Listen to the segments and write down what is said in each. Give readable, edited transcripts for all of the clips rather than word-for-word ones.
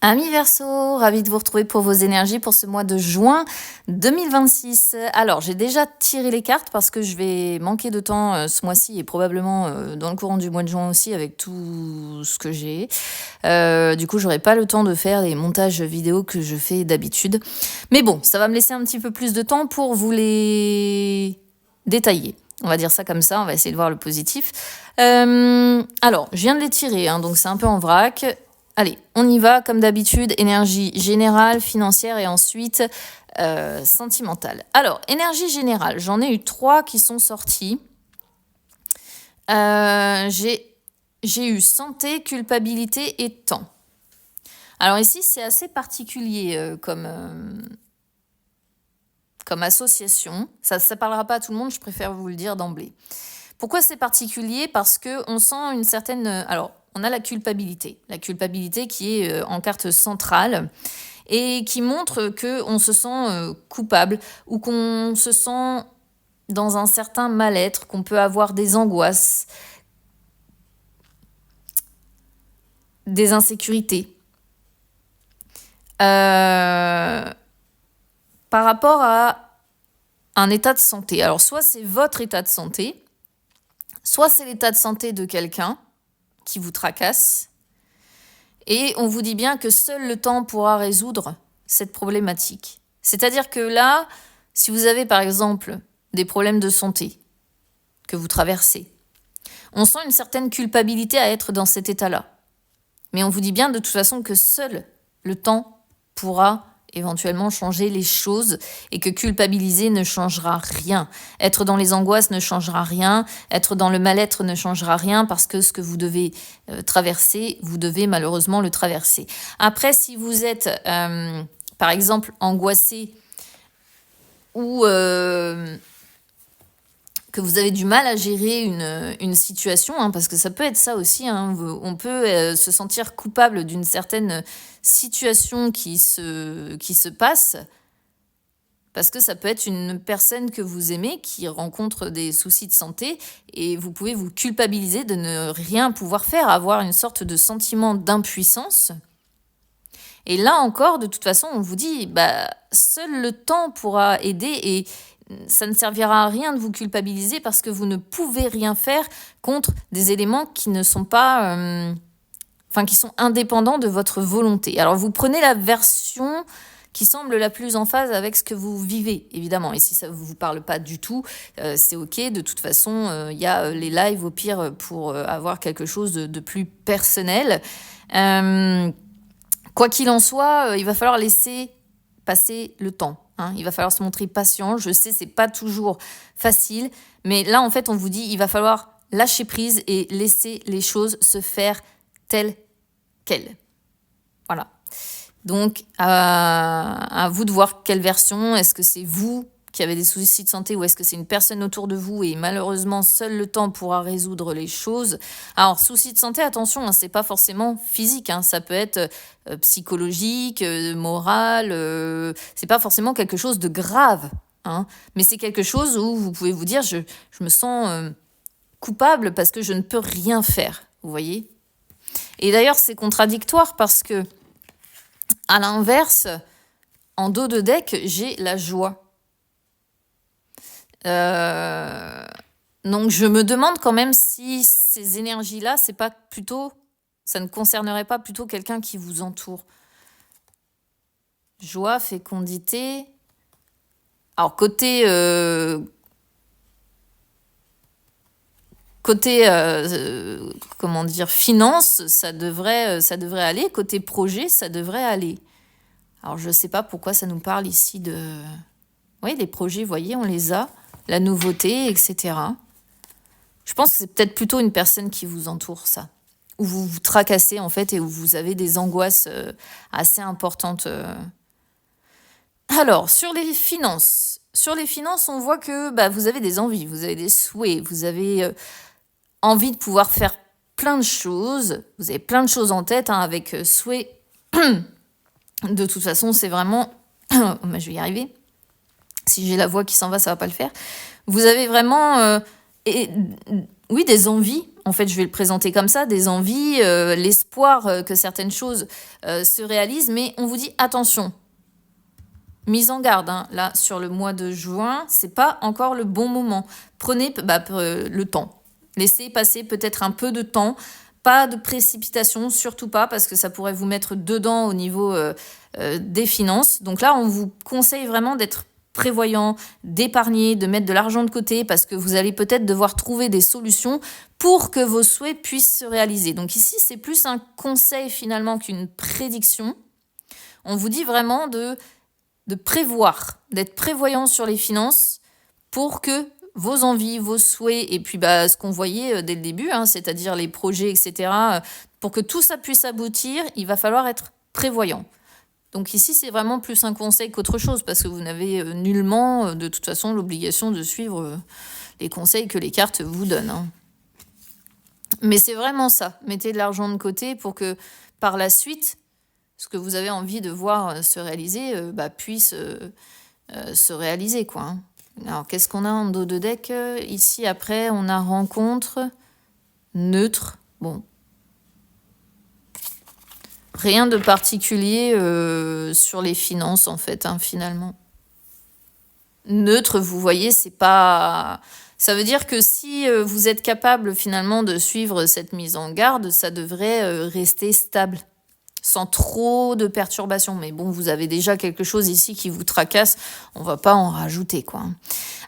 Amis Verseau, ravi de vous retrouver pour vos énergies pour ce mois de juin 2026. Alors, j'ai déjà tiré les cartes parce que je vais manquer de temps ce mois-ci et probablement dans le courant du mois de juin aussi avec tout ce que j'ai. Du coup, j'aurai pas le temps de faire les montages vidéo que je fais d'habitude. Mais bon, ça va me laisser un petit peu plus de temps pour vous les détailler. On va dire ça comme ça, on va essayer de voir le positif. Alors, je viens de les tirer, donc c'est un peu en vrac. Allez, on y va, comme d'habitude, énergie générale, financière et ensuite sentimentale. Alors, énergie générale, j'en ai eu 3 qui sont sortis. J'ai eu santé, culpabilité et temps. Alors ici, c'est assez particulier comme association. Ça ne parlera pas à tout le monde, je préfère vous le dire d'emblée. Pourquoi c'est particulier? Parce qu'on sent une certaine... Alors, on a la culpabilité qui est en carte centrale et qui montre qu'on se sent coupable ou qu'on se sent dans un certain mal-être, qu'on peut avoir des angoisses, des insécurités. Par rapport à un état de santé. Alors, soit c'est votre état de santé, soit c'est l'état de santé de quelqu'un qui vous tracasse. Et on vous dit bien que seul le temps pourra résoudre cette problématique. C'est-à-dire que là, si vous avez par exemple des problèmes de santé que vous traversez, on sent une certaine culpabilité à être dans cet état-là. Mais on vous dit bien de toute façon que seul le temps pourra éventuellement changer les choses et que culpabiliser ne changera rien. Être dans les angoisses ne changera rien. Être dans le mal-être ne changera rien parce que ce que vous devez traverser, vous devez malheureusement le traverser. Après, si vous êtes, par exemple, angoissé ou que vous avez du mal à gérer une situation, parce que ça peut être ça aussi, on peut se sentir coupable d'une certaine situation qui se passe, parce que ça peut être une personne que vous aimez qui rencontre des soucis de santé et vous pouvez vous culpabiliser de ne rien pouvoir faire, avoir une sorte de sentiment d'impuissance. Et là encore, de toute façon, on vous dit, seul le temps pourra aider et ça ne servira à rien de vous culpabiliser parce que vous ne pouvez rien faire contre des éléments qui ne sont pas... qui sont indépendants de votre volonté. Alors, vous prenez la version qui semble la plus en phase avec ce que vous vivez, évidemment. Et si ça ne vous parle pas du tout, c'est OK. De toute façon, il y a les lives, au pire, pour avoir quelque chose de plus personnel. Quoi qu'il en soit, il va falloir laisser passer le temps. Il va falloir se montrer patient. Je sais, c'est pas toujours facile. Mais là, en fait, on vous dit, il va falloir lâcher prise et laisser les choses se faire telles quelles. Voilà. Donc, à vous de voir quelle version. Est-ce que c'est vous qui avez des soucis de santé ou est-ce que c'est une personne autour de vous et malheureusement, seul le temps pourra résoudre les choses. Alors, soucis de santé, attention, c'est pas forcément physique. Ça peut être psychologique, moral. C'est pas forcément quelque chose de grave. Mais c'est quelque chose où vous pouvez vous dire, je me sens coupable parce que je ne peux rien faire. Vous voyez ? Et d'ailleurs, c'est contradictoire parce que, à l'inverse, en dos de deck, j'ai la joie. Donc, je me demande quand même si ces énergies-là, ça ne concernerait pas plutôt quelqu'un qui vous entoure. Joie, fécondité. Alors, côté finance, ça devrait aller. Côté projet, ça devrait aller. Alors, je ne sais pas pourquoi ça nous parle ici de... Oui, les projets, vous voyez, on les a. La nouveauté, etc. Je pense que c'est peut-être plutôt une personne qui vous entoure, ça. Où vous vous tracassez, en fait, et où vous avez des angoisses assez importantes. Alors, sur les finances. On voit que vous avez des envies, vous avez des souhaits, vous avez... envie de pouvoir faire plein de choses. Vous avez plein de choses en tête avec souhait. De toute façon, c'est vraiment... je vais y arriver. Si j'ai la voix qui s'en va, ça va pas le faire. Vous avez vraiment oui, des envies. En fait, je vais le présenter comme ça, des envies, l'espoir que certaines choses se réalisent. Mais on vous dit attention, mise en garde, hein, là, sur le mois de juin, c'est pas encore le bon moment. Prenez le temps. Laissez passer peut-être un peu de temps. Pas de précipitation, surtout pas, parce que ça pourrait vous mettre dedans au niveau des finances. Donc là, on vous conseille vraiment d'être prévoyant, d'épargner, de mettre de l'argent de côté, parce que vous allez peut-être devoir trouver des solutions pour que vos souhaits puissent se réaliser. Donc ici, c'est plus un conseil finalement qu'une prédiction. On vous dit vraiment de prévoir, d'être prévoyant sur les finances pour que vos envies, vos souhaits, et puis ce qu'on voyait dès le début, hein, c'est-à-dire les projets, etc., pour que tout ça puisse aboutir, il va falloir être prévoyant. Donc ici, c'est vraiment plus un conseil qu'autre chose, parce que vous n'avez nullement, de toute façon, l'obligation de suivre les conseils que les cartes vous donnent, hein. Mais c'est vraiment ça, mettez de l'argent de côté pour que par la suite, ce que vous avez envie de voir se réaliser puisse se réaliser, quoi, hein. Alors, qu'est-ce qu'on a en dos de deck ici, après, on a rencontre, neutre. Bon. Rien de particulier sur les finances, en fait, hein, finalement. Neutre, vous voyez, c'est pas... Ça veut dire que si vous êtes capable, finalement, de suivre cette mise en garde, ça devrait rester stable, sans trop de perturbations. Mais bon, vous avez déjà quelque chose ici qui vous tracasse, on va pas en rajouter, quoi.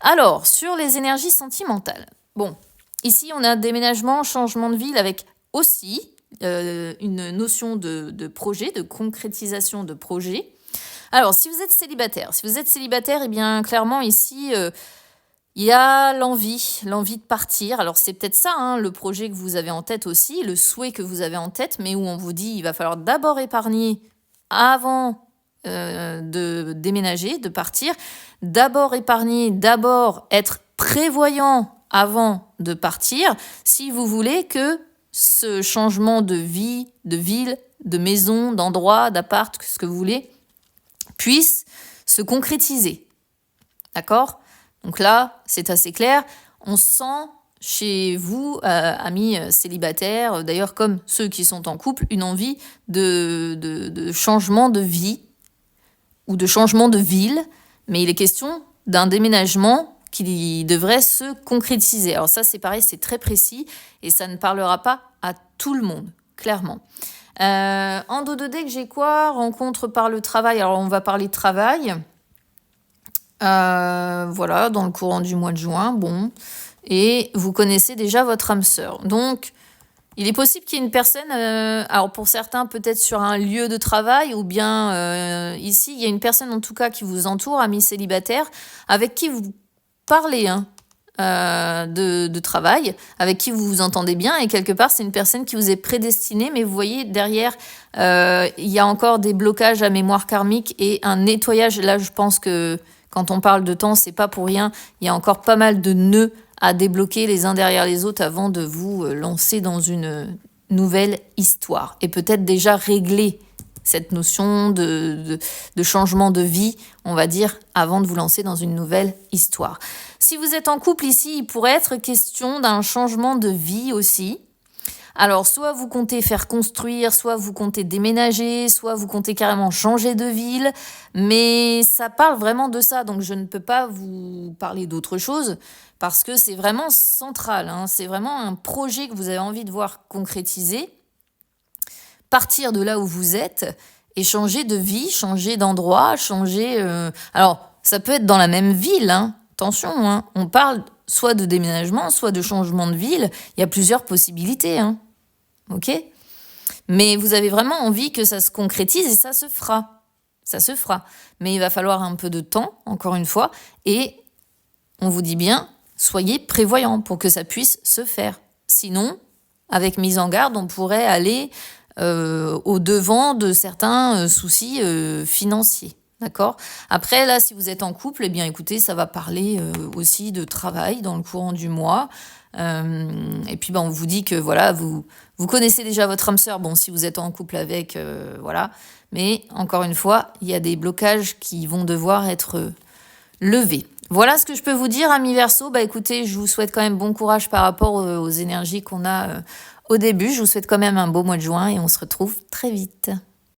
Alors, sur les énergies sentimentales. Bon, ici, on a déménagement, changement de ville, avec aussi une notion de projet, de concrétisation de projet. Alors, si vous êtes célibataire, eh bien, clairement, ici... il y a l'envie de partir. Alors, c'est peut-être ça, hein, le projet que vous avez en tête aussi, le souhait que vous avez en tête, mais où on vous dit il va falloir d'abord épargner avant de déménager, de partir. D'abord épargner, d'abord être prévoyant avant de partir, si vous voulez que ce changement de vie, de ville, de maison, d'endroit, d'appart, ce que vous voulez, puisse se concrétiser. D'accord ? Donc là, c'est assez clair. On sent chez vous, amis célibataires, d'ailleurs comme ceux qui sont en couple, une envie de changement de vie ou de changement de ville. Mais il est question d'un déménagement qui devrait se concrétiser. Alors ça, c'est pareil, c'est très précis et ça ne parlera pas à tout le monde, clairement. En dos de deck, j'ai quoi ? Rencontre par le travail. Alors, on va parler de travail. Voilà, dans le courant du mois de juin, bon. Et vous connaissez déjà votre âme sœur. Donc, il est possible qu'il y ait une personne, alors pour certains, peut-être sur un lieu de travail, ou bien ici, il y a une personne en tout cas qui vous entoure, amis célibataires, avec qui vous parlez, hein, de travail, avec qui vous vous entendez bien, et quelque part, c'est une personne qui vous est prédestinée, mais vous voyez, derrière, il y a encore des blocages à mémoire karmique et un nettoyage. Là, je pense que quand on parle de temps, c'est pas pour rien. Il y a encore pas mal de nœuds à débloquer les uns derrière les autres avant de vous lancer dans une nouvelle histoire. Et peut-être déjà régler cette notion de changement de vie, on va dire, avant de vous lancer dans une nouvelle histoire. Si vous êtes en couple ici, il pourrait être question d'un changement de vie aussi. Alors, soit vous comptez faire construire, soit vous comptez déménager, soit vous comptez carrément changer de ville, mais ça parle vraiment de ça, donc je ne peux pas vous parler d'autre chose, parce que c'est vraiment central, hein, c'est vraiment un projet que vous avez envie de voir concrétiser, partir de là où vous êtes, et changer de vie, changer d'endroit, changer... Alors, ça peut être dans la même ville, hein, attention, hein, on parle soit de déménagement, soit de changement de ville, il y a plusieurs possibilités, hein. Ok ? Mais vous avez vraiment envie que ça se concrétise et ça se fera. Ça se fera. Mais il va falloir un peu de temps, encore une fois, et on vous dit bien, soyez prévoyants pour que ça puisse se faire. Sinon, avec mise en garde, on pourrait aller au-devant de certains soucis financiers. D'accord ? Après, là, si vous êtes en couple, eh bien, écoutez, ça va parler aussi de travail dans le courant du mois. Et puis, on vous dit que, voilà, vous connaissez déjà votre âme sœur. Bon, si vous êtes en couple avec, voilà. Mais, encore une fois, il y a des blocages qui vont devoir être levés. Voilà ce que je peux vous dire, amis Verseau. Bah écoutez, je vous souhaite quand même bon courage par rapport aux énergies qu'on a au début. Je vous souhaite quand même un beau mois de juin et on se retrouve très vite.